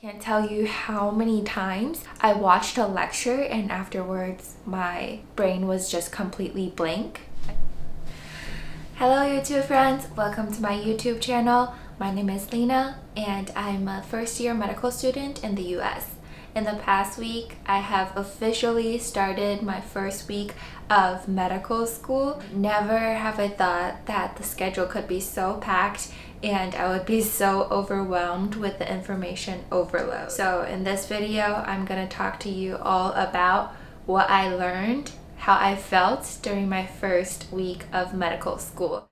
Can't tell you how many times I watched a lecture and afterwards my brain was just completely blank. Hello YouTube friends, welcome to my YouTube channel. My name is Lena and I'm a first year medical student in the US. In the past week, I have officially started my first week of medical school. Never have I thought that the schedule could be so packed and I would be so overwhelmed with the information overload. So in this video, I'm gonna talk to you all about what I learned, how I felt during my first week of medical school.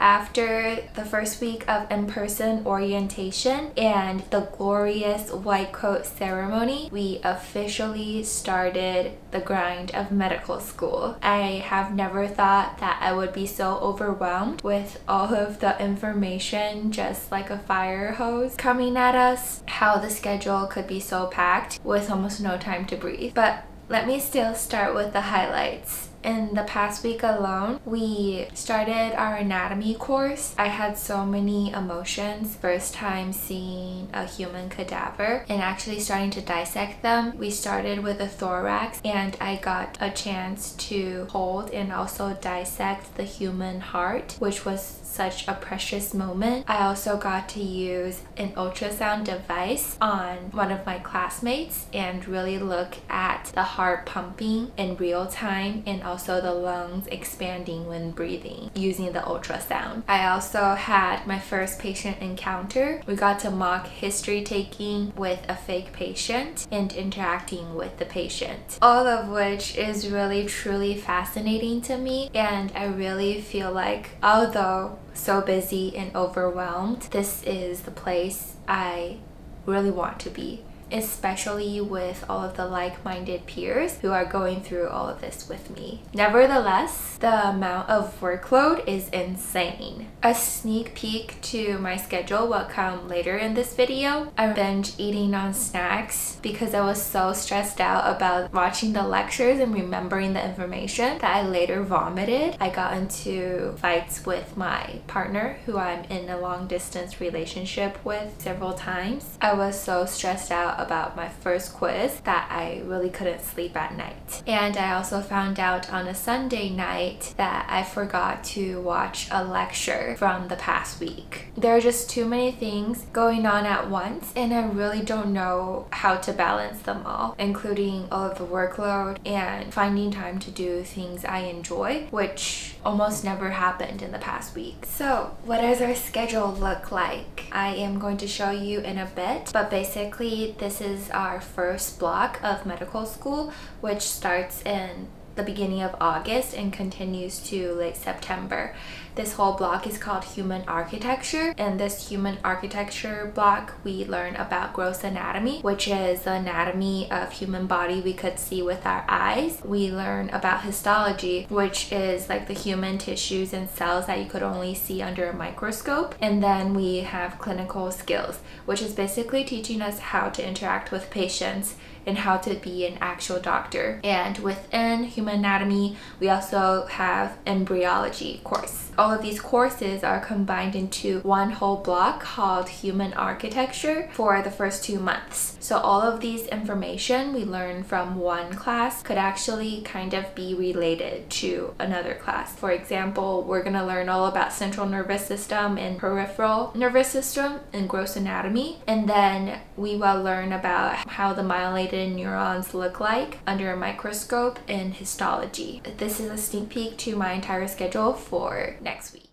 After the first week of in-person orientation and the glorious white coat ceremony, we officially started the grind of medical school. I have never thought that I would be so overwhelmed with all of the information just like a fire hose coming at us, how the schedule could be so packed with almost no time to breathe. But let me still start with the highlights. In the past week alone, we started our anatomy course. I had so many emotions. First time seeing a human cadaver and actually starting to dissect them. We started with a thorax and I got a chance to hold and also dissect the human heart, which was such a precious moment. I also got to use an ultrasound device on one of my classmates and really look at the heart pumping in real time and also the lungs expanding when breathing using the ultrasound. I also had my first patient encounter. We got to mock history taking with a fake patient and interacting with the patient. All of which is really truly fascinating to me, and I really feel like although so busy and overwhelmed, this is the place I really want to be, especially with all of the like-minded peers who are going through all of this with me. Nevertheless, the amount of workload is insane. A sneak peek to my schedule will come later in this video. I binge eating on snacks because I was so stressed out about watching the lectures and remembering the information that I later vomited. I got into fights with my partner who I'm in a long-distance relationship with several times. I was so stressed out about my first quiz that I really couldn't sleep at night. And I also found out on a Sunday night that I forgot to watch a lecture from the past week. There are just too many things going on at once and I really don't know how to balance them all, including all of the workload and finding time to do things I enjoy, which almost never happened in the past week. So what does our schedule look like? I am going to show you in a bit, but basically this is our first block of medical school, which starts in the beginning of August and continues to late September. This whole block is called Human Architecture. In this Human Architecture block, we learn about gross anatomy, which is the anatomy of human body we could see with our eyes. We learn about histology, which is like the human tissues and cells that you could only see under a microscope. And then we have clinical skills, which is basically teaching us how to interact with patients and how to be an actual doctor. And within human anatomy, we also have embryology course. All of these courses are combined into one whole block called Human Architecture for the first 2 months. So all of these information we learn from one class could actually kind of be related to another class. For example, we're gonna learn all about central nervous system and peripheral nervous system and gross anatomy. And then we will learn about how the myelinated neurons look like under a microscope in histology. This is a sneak peek to my entire schedule for next week.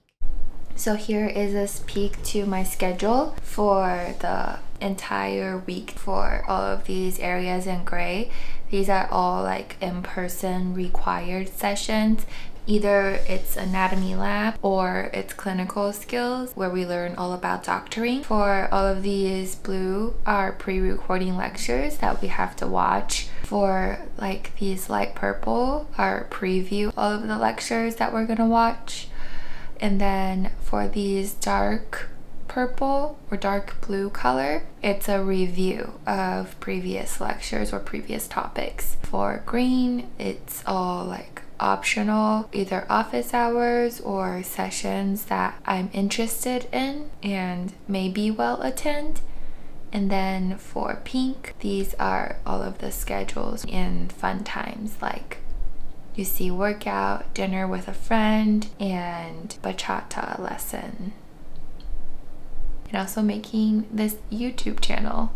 So here is a peek to my schedule for the entire week for all of these areas in gray. These are all like in-person required sessions. Either it's anatomy lab or it's clinical skills where we learn all about doctoring. For all of these blue are pre-recording lectures that we have to watch. For like these light purple are preview all of the lectures that we're gonna watch. And then for these dark purple or dark blue color, it's a review of previous lectures or previous topics. For green, it's all like optional either office hours or sessions that I'm interested in and maybe will attend. And then for pink, these are all of the schedules and fun times like you see workout, dinner with a friend, and bachata lesson. And also making this YouTube channel.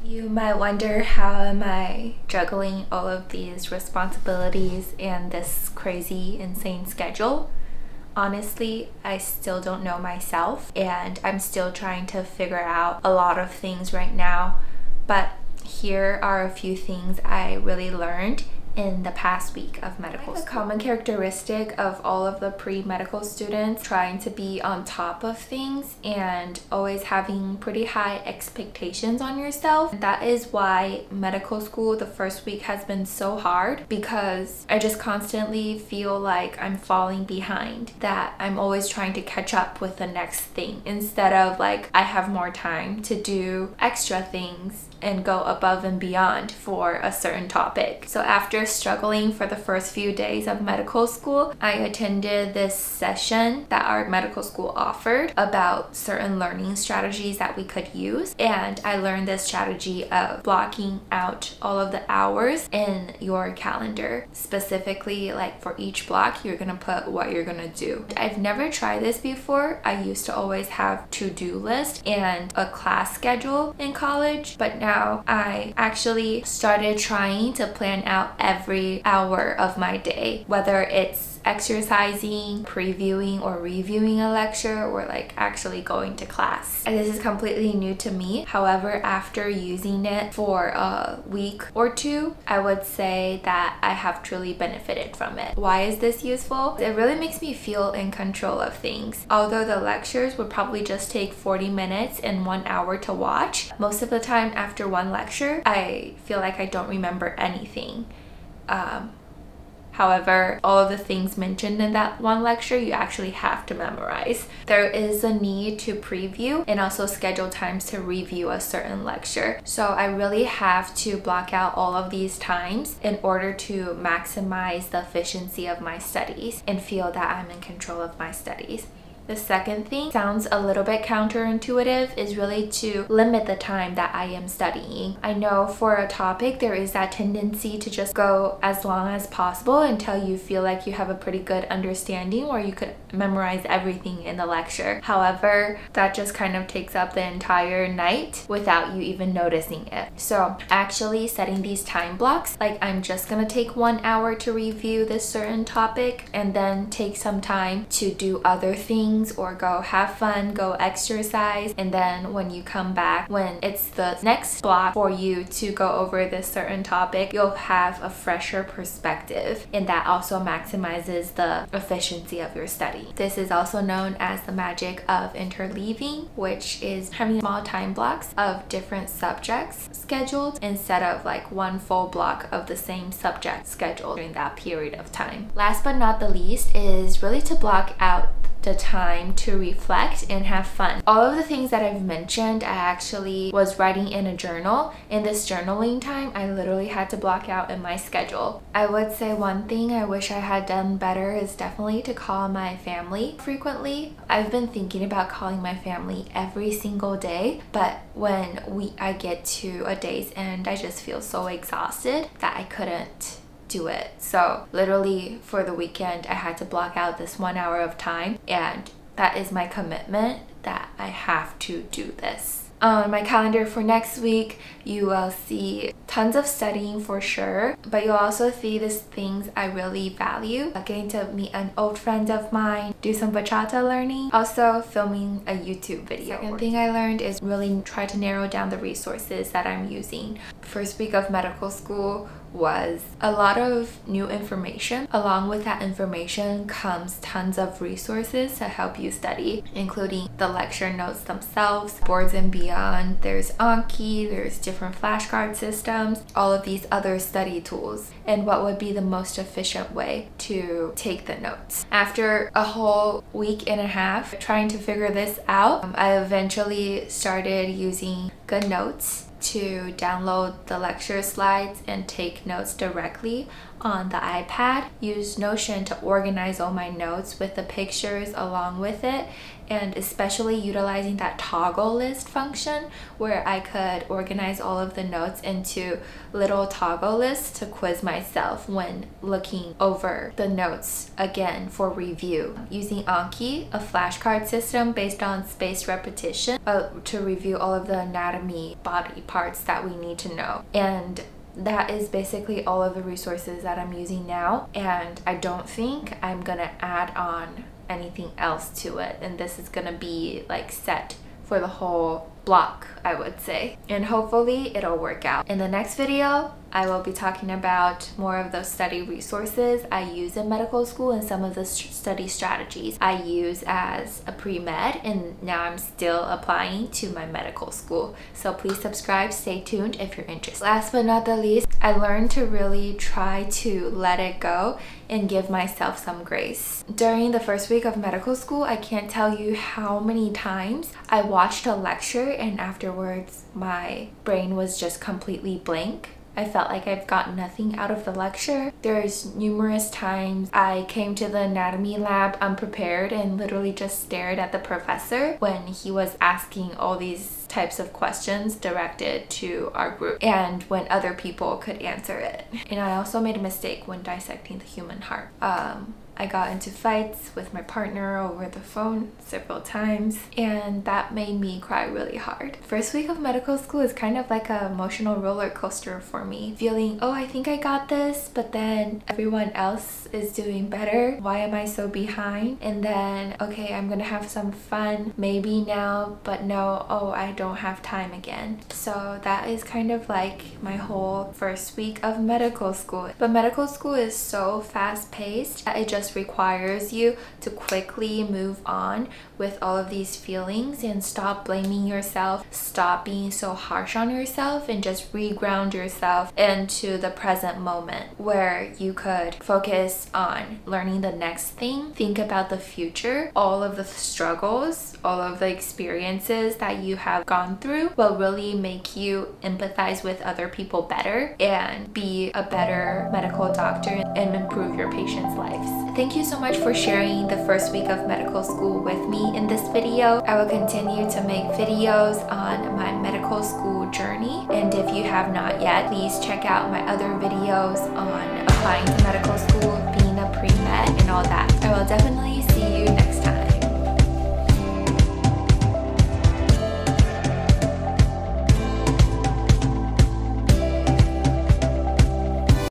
You might wonder, how am I juggling all of these responsibilities and this crazy, insane schedule? Honestly, I still don't know myself, and I'm still trying to figure out a lot of things right now. But here are a few things I really learned in the past week of medical school. A common characteristic of all of the pre-medical students trying to be on top of things and always having pretty high expectations on yourself. That is why medical school the first week has been so hard, because I just constantly feel like I'm falling behind, that I'm always trying to catch up with the next thing instead of like I have more time to do extra things and go above and beyond for a certain topic. So after struggling for the first few days of medical school, I attended this session that our medical school offered about certain learning strategies that we could use. And I learned this strategy of blocking out all of the hours in your calendar. Specifically, like for each block, you're gonna put what you're gonna do. I've never tried this before. I used to always have to-do list and a class schedule in college, but now I actually started trying to plan out every hour of my day, whether it's exercising, previewing or reviewing a lecture, or like actually going to class. And this is completely new to me. However, after using it for a week or two, I would say that I have truly benefited from it. Why is this useful? It really makes me feel in control of things. Although the lectures would probably just take 40 minutes and 1 hour to watch, most of the time after one lecture, I feel like I don't remember anything. However, all of the things mentioned in that one lecture, you actually have to memorize. There is a need to preview and also schedule times to review a certain lecture. So I really have to block out all of these times in order to maximize the efficiency of my studies and feel that I'm in control of my studies. The second thing sounds a little bit counterintuitive, is really to limit the time that I am studying. I know for a topic there is that tendency to just go as long as possible until you feel like you have a pretty good understanding or you could memorize everything in the lecture. However, that just kind of takes up the entire night without you even noticing it. So actually setting these time blocks, like I'm just gonna take 1 hour to review this certain topic and then take some time to do other things or go have fun, go exercise, and then when you come back, when it's the next block for you to go over this certain topic, you'll have a fresher perspective, and that also maximizes the efficiency of your study. This is also known as the magic of interleaving, which is having small time blocks of different subjects scheduled instead of like one full block of the same subject scheduled during that period of time. Last but not the least is really to block out the time to reflect and have fun. All of the things that I've mentioned, I actually was writing in a journal. In this journaling time, I literally had to block out in my schedule. I would say one thing I wish I had done better is definitely to call my family frequently. I've been thinking about calling my family every single day, but when I get to a day's end, I just feel so exhausted that I couldn't do it. So literally for the weekend, I had to block out this 1 hour of time, and that is my commitment that I have to do this. On my calendar for next week, you will see tons of studying for sure, but you'll also see these things I really value. Getting to meet an old friend of mine, do some bachata learning, also filming a YouTube video. Second thing I learned is really try to narrow down the resources that I'm using. First week of medical school was a lot of new information. Along with that information comes tons of resources to help you study, including the lecture notes themselves, boards and beyond. There's Anki, there's different flashcard systems, all of these other study tools, and what would be the most efficient way to take the notes. After a whole week and a half trying to figure this out, I eventually started using GoodNotes to download the lecture slides and take notes directly on the iPad, use Notion to organize all my notes with the pictures along with it, and especially utilizing that toggle list function where I could organize all of the notes into little toggle lists to quiz myself when looking over the notes again for review. Using Anki, a flashcard system based on spaced repetition to review all of the anatomy body parts that we need to know. And that is basically all of the resources that I'm using now, and I don't think I'm gonna add on anything else to it, and this is gonna be like set for the whole block, I would say, and hopefully it'll work out. In the next video, I will be talking about more of those study resources I use in medical school and some of the study strategies I use as a pre-med, and now I'm still applying to my medical school. So please subscribe, stay tuned if you're interested. Last but not the least, I learned to really try to let it go and give myself some grace. During the first week of medical school, I can't tell you how many times I watched a lecture and afterwards my brain was just completely blank. I felt like I've gotten nothing out of the lecture. There's numerous times I came to the anatomy lab unprepared and literally just stared at the professor when he was asking all these types of questions directed to our group and when other people could answer it. And I also made a mistake when dissecting the human heart. I got into fights with my partner over the phone several times, and that made me cry really hard. First week of medical school is kind of like an emotional roller coaster for me. Feeling, oh, I think I got this, but then everyone else is doing better. Why am I so behind? And then, okay, I'm gonna have some fun maybe now, but no, oh, I don't have time again. So that is kind of like my whole first week of medical school. But medical school is so fast-paced that it just requires you to quickly move on with all of these feelings and stop blaming yourself, stop being so harsh on yourself, and just reground yourself into the present moment where you could focus on learning the next thing, think about the future, all of the struggles, all of the experiences that you have gone through will really make you empathize with other people better and be a better medical doctor and improve your patients' lives. Thank you so much for sharing the first week of medical school with me in this video. I will continue to make videos on my medical school journey, and if you have not yet, please check out my other videos on applying to medical school